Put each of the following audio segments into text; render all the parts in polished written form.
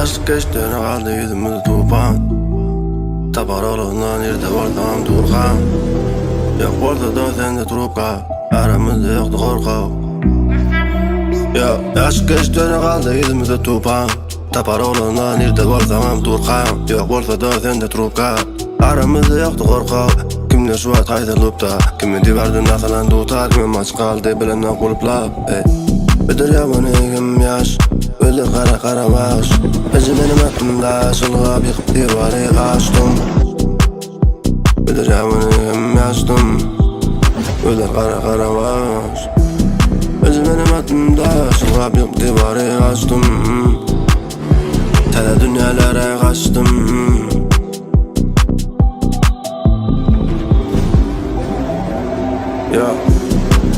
Yaşlık geçtiğine kaldı yüzümüzde tufan. Tapar olundan yerde vardım durgan. Yok orada da sende trupka. Aramızda yoktu korku. Yaşlık geçtiğine kaldı yüzümüzde tufan. Tapar olundan yerde vardım durgan. Yok orada da sende trupka. Aramızda yoktu korku. Kimler şu an kaydırılıpta, kimin divardan akalan tutar, kimin maç kaldı bilenden kulüplap. Ödür yabanı kim yaş, öldür kara kara baş. Özü benim aklımda sılgap yıkıp divarı açtım. Ödür yabanı kim yaştım, öldür kara kara baş. Özü benim aklımda sılgap yıkıp divarı açtım. Tele dünyalara kaçtım.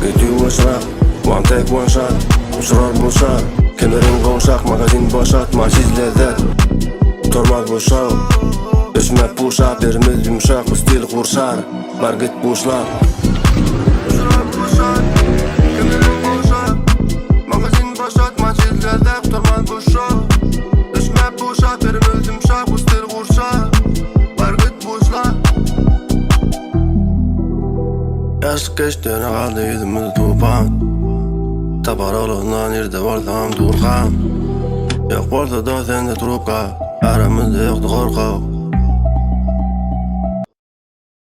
Get you a shot, one take one shot. Uçurar bu şat, kenarın konuşak. Magazin boşalt, maç izleder. Tormaz boşal, öşmek bu şat. Derimiz yumuşak, bu stil kurşar. Market boşlar. Uçurar bu şat, kenarın konuşak. Magazin boşalt, maç izleder. Tormaz boşal, öşmek bu şat. Derimiz yumuşak, bu stil kurşar. Market boşlar. Yaşlık geçtiğine kaldı yüzümüzde tufan. Tapar olundan yerde vardım durgan. Yok orada da sende trupka. Aramızda yoktu korku.